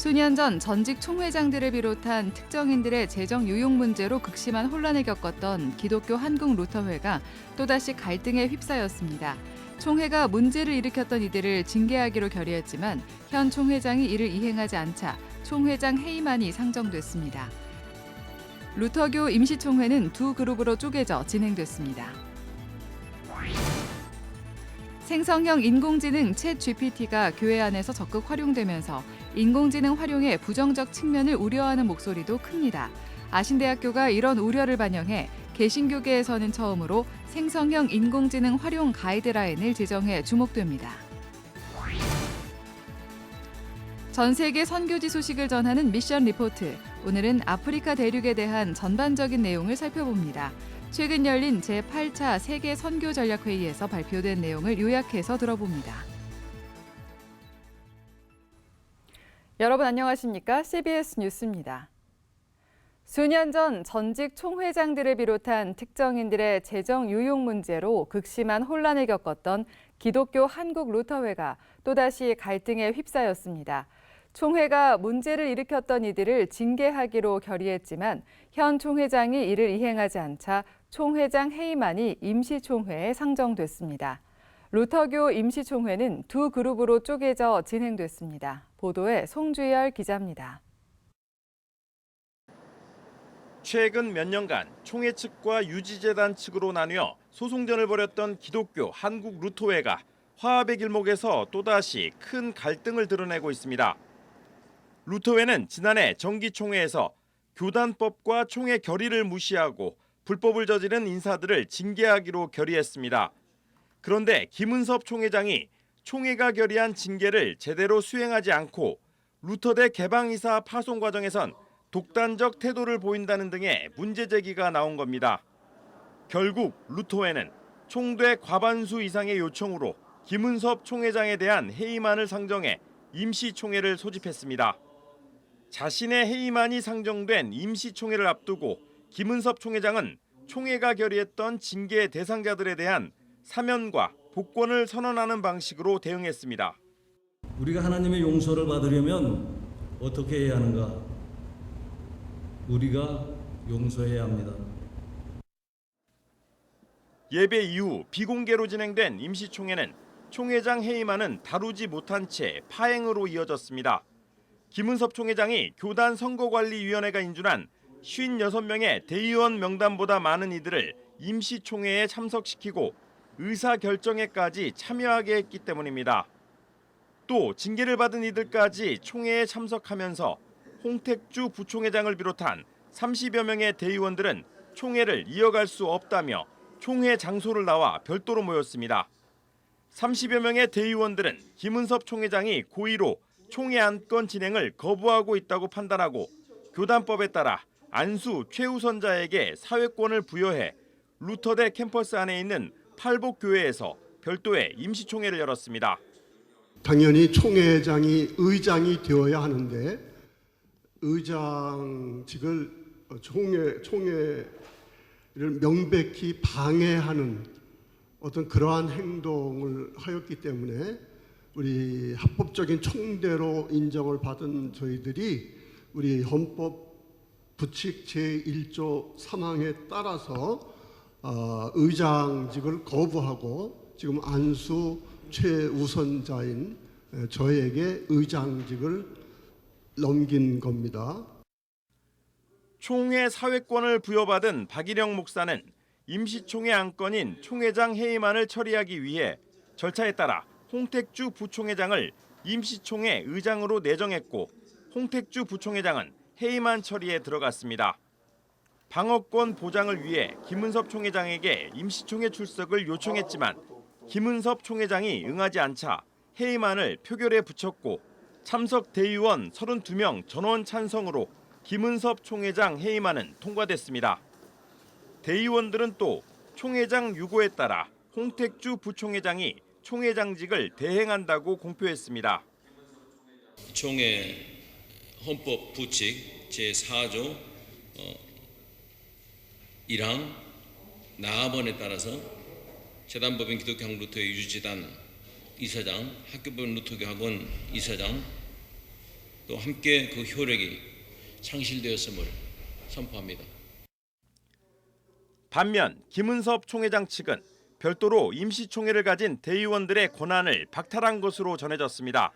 수년 전 전직 총회장들을 비롯한 특정인들의 재정 유용 문제로 극심한 혼란을 겪었던 기독교 한국루터회가 또다시 갈등에 휩싸였습니다. 총회가 문제를 일으켰던 이들을 징계하기로 결의했지만 현 총회장이 이를 이행하지 않자 총회장 해임안이 상정됐습니다. 루터교 임시총회는 두 그룹으로 쪼개져 진행됐습니다. 생성형 인공지능 챗 GPT가 교회 안에서 적극 활용되면서 인공지능 활용의 부정적 측면을 우려하는 목소리도 큽니다. 아신대학교가 이런 우려를 반영해 개신교계에서는 처음으로 생성형 인공지능 활용 가이드라인을 제정해 주목됩니다. 전 세계 선교지 소식을 전하는 미션 리포트. 오늘은 아프리카 대륙에 대한 전반적인 내용을 살펴봅니다. 최근 열린 제8차 세계 선교 전략 회의에서 발표된 내용을 요약해서 들어봅니다. 여러분 안녕하십니까? CBS 뉴스입니다. 수년 전 전직 총회장들을 비롯한 특정인들의 재정 유용 문제로 극심한 혼란을 겪었던 기독교 한국루터회가 또다시 갈등에 휩싸였습니다. 총회가 문제를 일으켰던 이들을 징계하기로 결의했지만 현 총회장이 이를 이행하지 않자 총회장 해임안이 임시총회에 상정됐습니다. 루터교 임시총회는 두 그룹으로 쪼개져 진행됐습니다. 보도에 송주열 기자입니다. 최근 몇 년간 총회 측과 유지재단 측으로 나뉘어 소송전을 벌였던 기독교 한국루터회가 화합의 길목에서 또다시 큰 갈등을 드러내고 있습니다. 루터회는 지난해 정기총회에서 교단법과 총회 결의를 무시하고 불법을 저지른 인사들을 징계하기로 결의했습니다. 그런데 김은섭 총회장이 총회가 결의한 징계를 제대로 수행하지 않고 루터대 개방이사 파송 과정에선 독단적 태도를 보인다는 등의 문제 제기가 나온 겁니다. 결국 루터회는 총대 과반수 이상의 요청으로 김은섭 총회장에 대한 해임안을 상정해 임시총회를 소집했습니다. 자신의 해임안이 상정된 임시총회를 앞두고 김은섭 총회장은 총회가 결의했던 징계 대상자들에 대한 사면과 복권을 선언하는 방식으로 대응했습니다. 우리가 하나님의 용서를 받으려면 어떻게 해야 하는가? 우리가 용서해야 합니다. 예배 이후 비공개로 진행된 임시총회는 총회장 해임안은 다루지 못한 채 파행으로 이어졌습니다. 김은섭 총회장이 교단 선거관리위원회가 인준한 56명의 대의원 명단보다 많은 이들을 임시총회에 참석시키고 의사결정회까지 참여하게 했기 때문입니다. 또 징계를 받은 이들까지 총회에 참석하면서 홍택주 부총회장을 비롯한 30여 명의 대의원들은 총회를 이어갈 수 없다며 총회 장소를 나와 별도로 모였습니다. 30여 명의 대의원들은 김은섭 총회장이 고의로 총회 안건 진행을 거부하고 있다고 판단하고 교단법에 따라 안수 최우선자에게 사회권을 부여해 루터대 캠퍼스 안에 있는 팔복교회에서 별도의 임시총회를 열었습니다. 당연히 총회장이 의장이 되어야 하는데 의장직을 총회를 명백히 방해하는 어떤 그러한 행동을 하였기 때문에 우리 합법적인 총대로 인정을 받은 저희들이 우리 헌법 부칙 제1조 3항에 따라서 의장직을 거부하고 지금 안수 최우선자인 저에게 의장직을 넘긴 겁니다. 총회 사회권을 부여받은 박일영 목사는 임시총회 안건인 총회장 해임안을 처리하기 위해 절차에 따라 홍택주 부총회장을 임시총회 의장으로 내정했고 홍택주 부총회장은 해임안 처리에 들어갔습니다. 방어권 보장을 위해 김은섭 총회장에게 임시총회 출석을 요청했지만 김은섭 총회장이 응하지 않자 해임안을 표결에 붙였고 참석 대의원 32명 전원 찬성으로 김은섭 총회장 해임안은 통과됐습니다. 대의원들은 또 총회장 유고에 따라 홍택주 부총회장이 총회장직을 대행한다고 공표했습니다. 총회 헌법 부칙 제4조 1항 나아번에 따라서 재단법인 기독교 한국루터회 유지재단 이사장, 학교법인 루터교 학원 이사장, 또 함께 그 효력이 상실되었음을 선포합니다. 반면 김은섭 총회장 측은 별도로 임시총회를 가진 대의원들의 권한을 박탈한 것으로 전해졌습니다.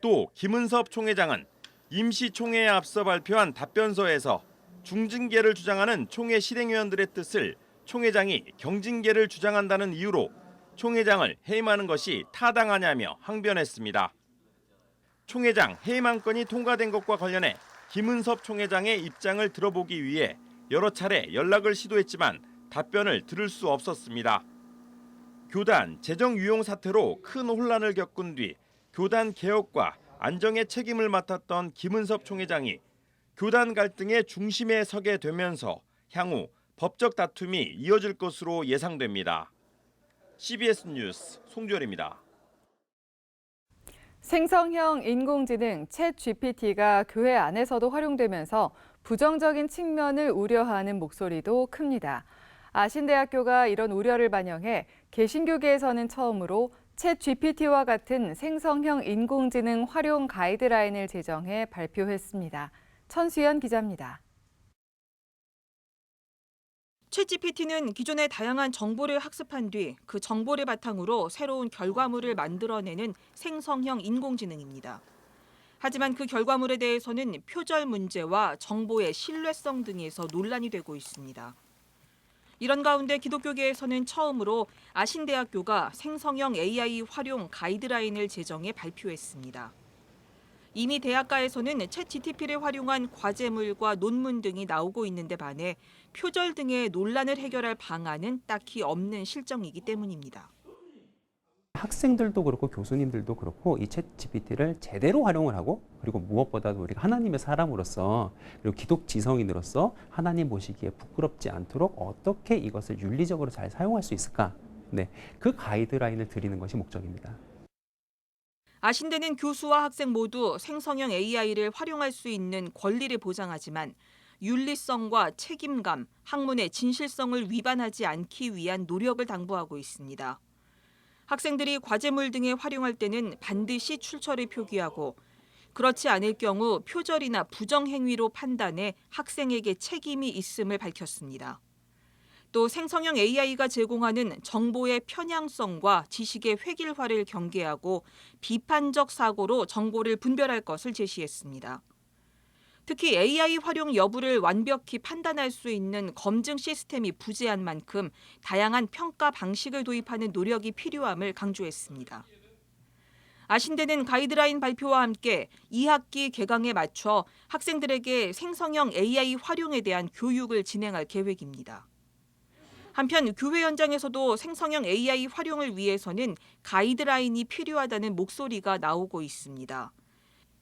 또 김은섭 총회장은 임시총회에 앞서 발표한 답변서에서 중징계를 주장하는 총회 실행위원들의 뜻을 총회장이 경징계를 주장한다는 이유로 총회장을 해임하는 것이 타당하냐며 항변했습니다. 총회장 해임 안건이 통과된 것과 관련해 김은섭 총회장의 입장을 들어보기 위해 여러 차례 연락을 시도했지만 답변을 들을 수 없었습니다. 교단 재정 유용 사태로 큰 혼란을 겪은 뒤 교단 개혁과 안정의 책임을 맡았던 김은섭 총회장이 교단 갈등의 중심에 서게 되면서 향후 법적 다툼이 이어질 것으로 예상됩니다. CBS 뉴스 송주열입니다. 생성형 인공지능 챗 GPT가 교회 안에서도 활용되면서 부정적인 측면을 우려하는 목소리도 큽니다. 아신대학교가 이런 우려를 반영해 개신교계에서는 처음으로 챗 GPT와 같은 생성형 인공지능 활용 가이드라인을 제정해 발표했습니다. 천수연 기자입니다. 챗GPT는 기존의 다양한 정보를 학습한 뒤 그 정보를 바탕으로 새로운 결과물을 만들어내는 생성형 인공지능입니다. 하지만 그 결과물에 대해서는 표절 문제와 정보의 신뢰성 등에서 논란이 되고 있습니다. 이런 가운데 기독교계에서는 처음으로 아신대학교가 생성형 AI 활용 가이드라인을 제정해 발표했습니다. 이미 대학가에서는 챗GPT를 활용한 과제물과 논문 등이 나오고 있는데 반해 표절 등의 논란을 해결할 방안은 딱히 없는 실정이기 때문입니다. 학생들도 그렇고 교수님들도 그렇고 이 챗GPT를 제대로 활용을 하고 그리고 무엇보다도 우리가 하나님의 사람으로서 그리고 기독 지성인으로서 하나님 보시기에 부끄럽지 않도록 어떻게 이것을 윤리적으로 잘 사용할 수 있을까? 네, 그 가이드라인을 드리는 것이 목적입니다. 아신대는 교수와 학생 모두 생성형 AI를 활용할 수 있는 권리를 보장하지만 윤리성과 책임감, 학문의 진실성을 위반하지 않기 위한 노력을 당부하고 있습니다. 학생들이 과제물 등에 활용할 때는 반드시 출처를 표기하고 그렇지 않을 경우 표절이나 부정행위로 판단해 학생에게 책임이 있음을 밝혔습니다. 또 생성형 AI가 제공하는 정보의 편향성과 지식의 획일화를 경계하고 비판적 사고로 정보를 분별할 것을 제시했습니다. 특히 AI 활용 여부를 완벽히 판단할 수 있는 검증 시스템이 부재한 만큼 다양한 평가 방식을 도입하는 노력이 필요함을 강조했습니다. 아신대는 가이드라인 발표와 함께 2학기 개강에 맞춰 학생들에게 생성형 AI 활용에 대한 교육을 진행할 계획입니다. 한편 교회 현장에서도 생성형 AI 활용을 위해서는 가이드라인이 필요하다는 목소리가 나오고 있습니다.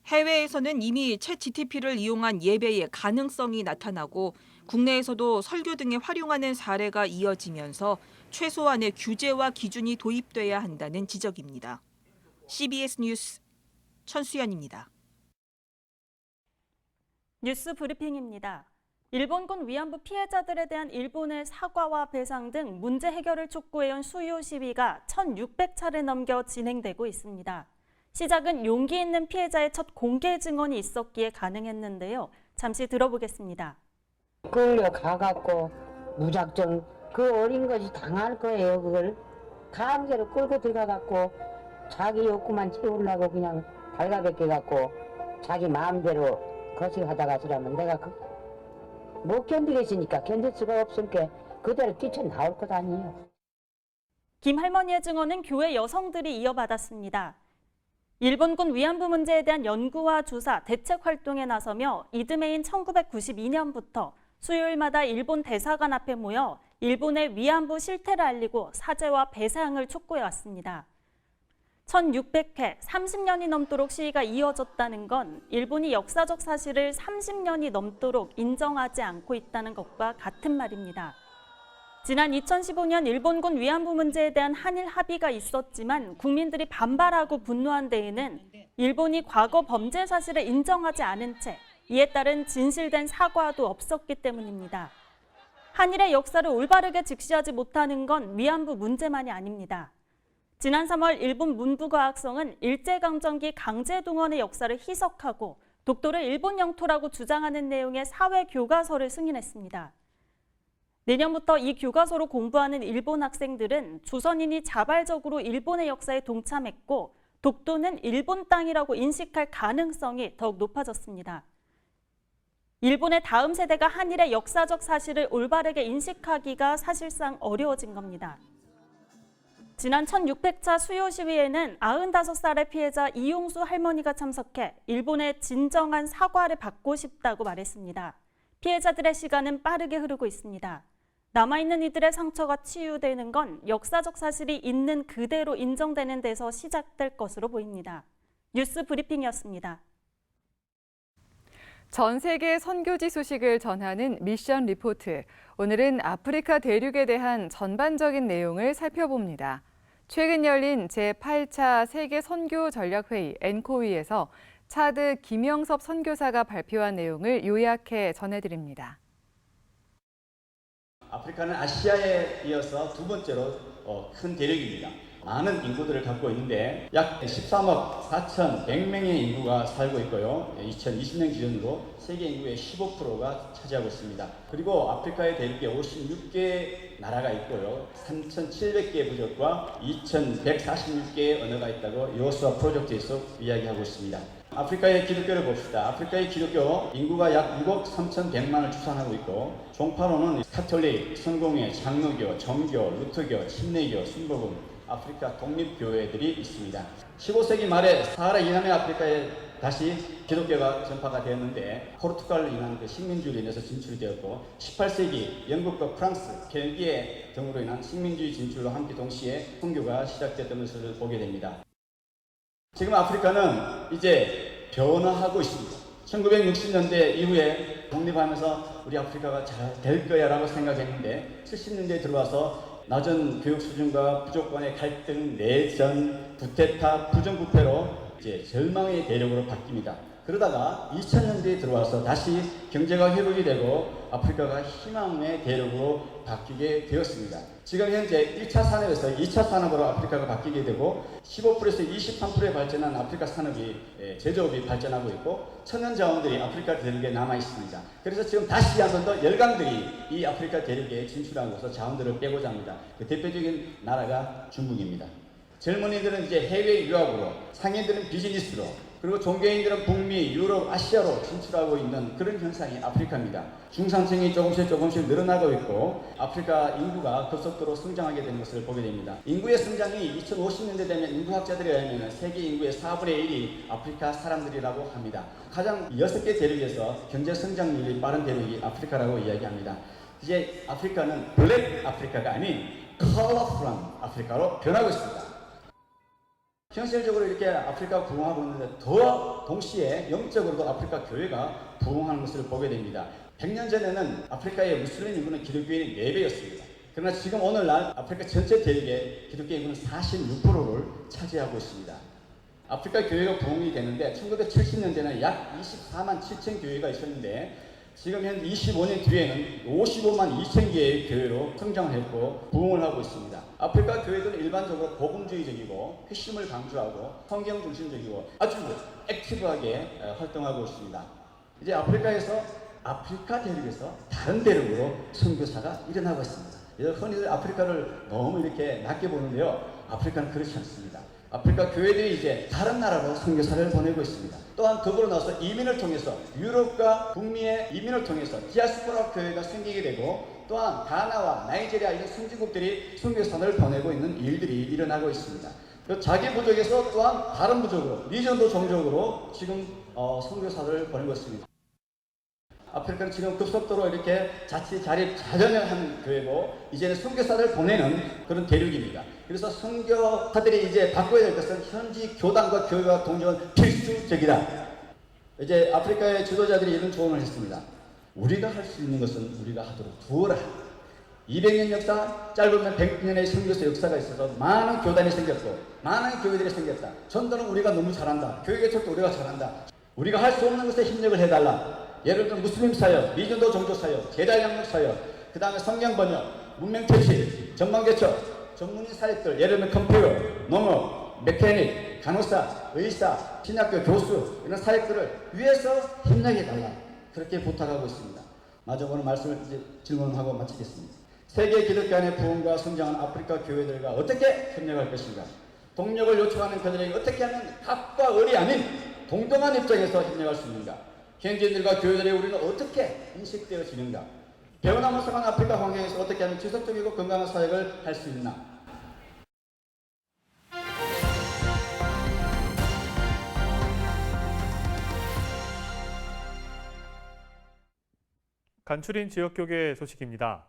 해외에서는 이미 챗GPT를 이용한 예배의 가능성이 나타나고 국내에서도 설교 등에 활용하는 사례가 이어지면서 최소한의 규제와 기준이 도입돼야 한다는 지적입니다. CBS 뉴스 천수연입니다. 뉴스 브리핑입니다. 일본군 위안부 피해자들에 대한 일본의 사과와 배상 등 문제 해결을 촉구해온 수요 시위가 1,600차례 넘겨 진행되고 있습니다. 시작은 용기 있는 피해자의 첫 공개 증언이 있었기에 가능했는데요. 잠시 들어보겠습니다. 끌려가갖고 무작정 그 어린 것이 당할 거예요. 그걸 강제로 끌고 들어가갖고 자기 욕구만 채우려고 그냥 발가벗겨갖고 자기 마음대로 거식하다가 저라면 내가 못 견디겠으니까 견딜 수가 없으니까 그대로 뛰쳐나올 것 아니에요. 김 할머니의 증언은 교회 여성들이 이어받았습니다. 일본군 위안부 문제에 대한 연구와 조사, 대책 활동에 나서며 이듬해인 1992년부터 수요일마다 일본 대사관 앞에 모여 일본의 위안부 실태를 알리고 사죄와 배상을 촉구해왔습니다. 1,600회, 30년이 넘도록 시위가 이어졌다는 건 일본이 역사적 사실을 30년이 넘도록 인정하지 않고 있다는 것과 같은 말입니다. 지난 2015년 일본군 위안부 문제에 대한 한일 합의가 있었지만 국민들이 반발하고 분노한 데에는 일본이 과거 범죄 사실을 인정하지 않은 채 이에 따른 진실된 사과도 없었기 때문입니다. 한일의 역사를 올바르게 직시하지 못하는 건 위안부 문제만이 아닙니다. 지난 3월 일본 문부과학성은 일제강점기 강제동원의 역사를 희석하고 독도를 일본 영토라고 주장하는 내용의 사회 교과서를 승인했습니다. 내년부터 이 교과서로 공부하는 일본 학생들은 조선인이 자발적으로 일본의 역사에 동참했고 독도는 일본 땅이라고 인식할 가능성이 더욱 높아졌습니다. 일본의 다음 세대가 한일의 역사적 사실을 올바르게 인식하기가 사실상 어려워진 겁니다. 지난 1600차 수요 시위에는 95살의 피해자 이용수 할머니가 참석해 일본의 진정한 사과를 받고 싶다고 말했습니다. 피해자들의 시간은 빠르게 흐르고 있습니다. 남아있는 이들의 상처가 치유되는 건 역사적 사실이 있는 그대로 인정되는 데서 시작될 것으로 보입니다. 뉴스 브리핑이었습니다. 전 세계 선교지 소식을 전하는 미션 리포트. 오늘은 아프리카 대륙에 대한 전반적인 내용을 살펴봅니다. 최근 열린 제8차 세계 선교 전략회의 엔코위에서 차드 김영섭 선교사가 발표한 내용을 요약해 전해드립니다. 아프리카는 아시아에 이어서 두 번째로 큰 대륙입니다. 많은 인구들을 갖고 있는데 약 13억 4,100명의 인구가 살고 있고요. 2020년 기준으로 세계 인구의 15%가 차지하고 있습니다. 그리고 아프리카의 대륙에 56개 나라가 있고요. 3,700개의 부족과 2,146개의 언어가 있다고 요스와 프로젝트에서 이야기하고 있습니다. 아프리카의 기독교를 봅시다. 아프리카의 기독교 인구가 약 6억 3,100만을 추산하고 있고 종파로는 카톨릭, 성공회, 장로교, 정교, 루터교, 침례교, 순복음, 아프리카 독립교회들이 있습니다. 15세기 말에 사하라 이남의 아프리카에 다시 기독교가 전파가 되었는데 포르투갈로 인한 그 식민주의로 인해서 진출이 되었고 18세기 영국과 프랑스, 벨기에 등으로 인한 식민주의 진출로 함께 동시에 선교가 시작됐던 것을 보게 됩니다. 지금 아프리카는 이제 변화하고 있습니다. 1960년대 이후에 독립하면서 우리 아프리카가 잘 될 거야 라고 생각했는데 70년대에 들어와서 낮은 교육 수준과 부족간의 갈등, 내전, 쿠데타, 부정부패로 이제 절망의 대륙으로 바뀝니다. 그러다가 2000년대에 들어와서 다시 경제가 회복이 되고 아프리카가 희망의 대륙으로 바뀌게 되었습니다. 지금 현재 1차 산업에서 2차 산업으로 아프리카가 바뀌게 되고 15%에서 23%에 발전한 아프리카 산업이 제조업이 발전하고 있고 천연 자원들이 아프리카 대륙에 남아 있습니다. 그래서 지금 다시 한 번 더 열강들이 이 아프리카 대륙에 진출하고서 자원들을 빼고자 합니다. 그 대표적인 나라가 중국입니다. 젊은이들은 이제 해외 유학으로, 상인들은 비즈니스로, 그리고 종교인들은 북미, 유럽, 아시아로 진출하고 있는 그런 현상이 아프리카입니다. 중산층이 조금씩 늘어나고 있고 아프리카 인구가 급속도로 성장하게 되는 것을 보게 됩니다. 인구의 성장이 2050년대 되면 인구학자들에 의하면 세계 인구의 4분의 1이 아프리카 사람들이라고 합니다. 가장 6개 대륙에서 경제 성장률이 빠른 대륙이 아프리카라고 이야기합니다. 이제 아프리카는 블랙 아프리카가 아닌 컬러풀한 아프리카로 변하고 있습니다. 현실적으로 이렇게 아프리카 부흥하고 있는데 더 동시에 영적으로도 아프리카 교회가 부흥하는 것을 보게 됩니다. 100년 전에는 아프리카의 무슬림 인구는 기독교인이 4배였습니다. 그러나 지금 오늘날 아프리카 전체 대륙의 기독교 인구는 46%를 차지하고 있습니다. 아프리카 교회가 부흥이 되는데 1970년대는 약 24만 7천 교회가 있었는데 지금 현 25년 뒤에는 55만 2천 개의 교회로 성장을 했고 부흥을 하고 있습니다. 아프리카 교회들은 일반적으로 복음주의적이고 핵심을 강조하고 성경 중심적이고 아주 액티브하게 활동하고 있습니다. 이제 아프리카 대륙에서 다른 대륙으로 선교사가 일어나고 있습니다. 흔히들 아프리카를 너무 이렇게 낮게 보는데요. 아프리카는 그렇지 않습니다. 아프리카 교회들이 이제 다른 나라로 선교사를 보내고 있습니다. 또한 더불어 나서 이민을 통해서 유럽과 북미의 이민을 통해서 디아스포라 교회가 생기게 되고 또한 가나와 나이지리아 이런 선진국들이 선교사를 보내고 있는 일들이 일어나고 있습니다. 자기 부족에서 또한 다른 부족으로 리전도 종족으로 지금 선교사를 보내고 있습니다. 아프리카는 지금 급속도로 이렇게 자칫 자전을 교회고 이제는 선교사를 보내는 그런 대륙입니다. 그래서 선교사들이 이제 바꿔야 될 것은 현지 교단과 교회와 동조는 필수적이다. 이제 아프리카의 지도자들이 이런 조언을 했습니다. 우리가 할 수 있는 것은 우리가 하도록 두어라. 200년 역사, 짧으면 100년의 선교사 역사가 있어서 많은 교단이 생겼고 많은 교회들이 생겼다. 전도는 우리가 너무 잘한다. 교회 개척도 우리가 잘한다. 우리가 할 수 없는 것에 힘력을 해달라. 예를 들면 무슬림 사역, 미전도 종교 사역, 제자 양육 사역, 그 다음에 성경 번역, 문명 퇴치, 전방 개척, 전문인 사역들, 예를 들면 컴퓨터, 농업, 메케닉, 간호사, 의사, 신학교 교수 이런 사역들을 위해서 힘내게 달라 그렇게 부탁하고 있습니다. 마저 오늘 질문하고 마치겠습니다. 세계 기독교안의 부흥과 성장한 아프리카 교회들과 어떻게 협력할 것인가? 동력을 요청하는 그들에게 어떻게 하면 갑과 을이 아닌 동등한 입장에서 협력할 수 있는가? 현지인들과 교회들의 우리는 어떻게 인식되어지는가? 배후나무성한 아프리카 환경에서 어떻게 하면 지속적이고 건강한 사역을 할 수 있나? 간추린 지역교계 소식입니다.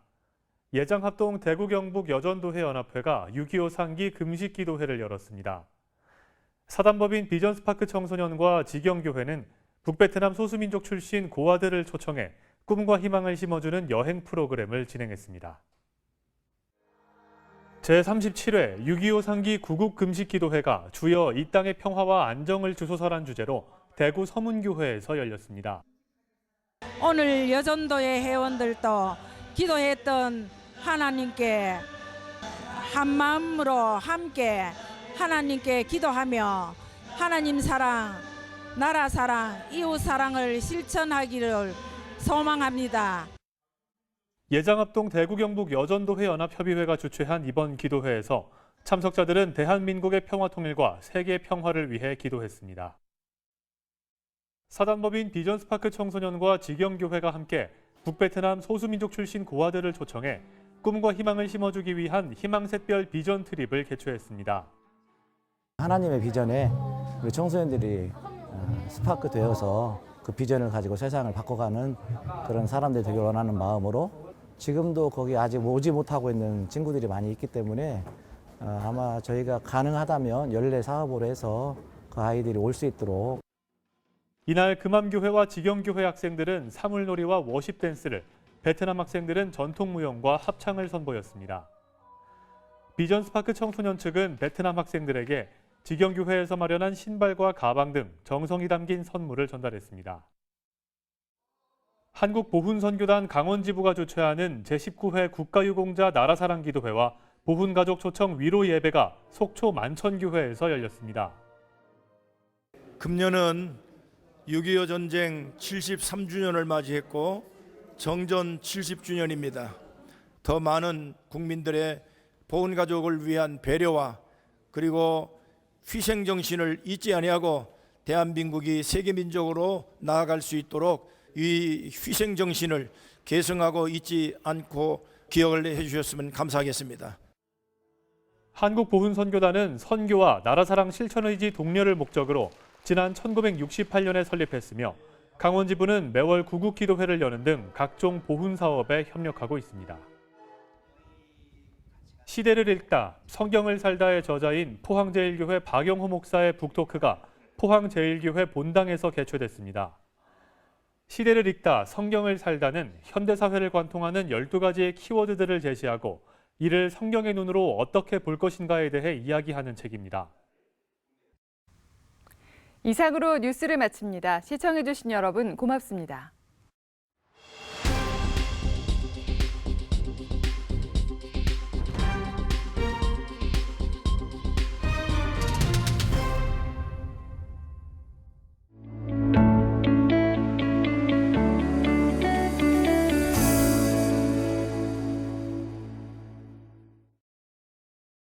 예장합동 대구 경북 여전도회 연합회가 6.25 상기 금식기도회를 열었습니다. 사단법인 비전스파크 청소년과 지경교회는 북베트남 소수민족 출신 고아들을 초청해 꿈과 희망을 심어주는 여행 프로그램을 진행했습니다. 제37회 6.25 상기 구국금식기도회가 주여 이 땅의 평화와 안정을 주소서란 주제로 대구 서문교회에서 열렸습니다. 오늘 여전도의 회원들도 기도했던 하나님께 한 마음으로 함께 하나님께 기도하며 하나님 사랑, 나라 사랑, 이웃 사랑을 실천하기를 소망합니다. 예장합동 대구 경북 여전도회 연합협의회가 주최한 이번 기도회에서 참석자들은 대한민국의 평화 통일과 세계 평화를 위해 기도했습니다. 사단법인 비전스파크 청소년과 지경교회가 함께 북베트남 소수민족 출신 고아들을 초청해 꿈과 희망을 심어주기 위한 희망샛별 비전 트립을 개최했습니다. 하나님의 비전에 우리 청소년들이 스파크 되어서 그 비전을 가지고 세상을 바꿔가는 그런 사람들이 되길 원하는 마음으로 지금도 거기 아직 오지 못하고 있는 친구들이 많이 있기 때문에 아마 저희가 가능하다면 연례 사업으로 해서 그 아이들이 올 수 있도록. 이날 금암교회와 지경교회 학생들은 사물놀이와 워십 댄스를, 베트남 학생들은 전통무용과 합창을 선보였습니다. 비전스파크 청소년 측은 베트남 학생들에게 지경교회에서 마련한 신발과 가방 등 정성이 담긴 선물을 전달했습니다. 한국보훈선교단 강원지부가 주최하는 제19회 국가유공자 나라사랑기도회와 보훈가족 초청 위로 예배가 속초 만천교회에서 열렸습니다. 금년은 6.25 전쟁 73주년을 맞이했고 정전 70주년입니다. 더 많은 국민들의 보훈가족을 위한 배려와 그리고 희생정신을 잊지 아니하고 대한민국이 세계민족으로 나아갈 수 있도록 이 희생정신을 계승하고 잊지 않고 기억을 해주셨으면 감사하겠습니다. 한국보훈선교단은 선교와 나라사랑 실천의지 독려를 목적으로 지난 1968년에 설립했으며 강원지부는 매월 구국기도회를 여는 등 각종 보훈사업에 협력하고 있습니다. 시대를 읽다, 성경을 살다의 저자인 포항제일교회 박영호 목사의 북토크가 포항제일교회 본당에서 개최됐습니다. 시대를 읽다, 성경을 살다는 현대사회를 관통하는 12가지의 키워드들을 제시하고 이를 성경의 눈으로 어떻게 볼 것인가에 대해 이야기하는 책입니다. 이상으로 뉴스를 마칩니다. 시청해주신 여러분 고맙습니다.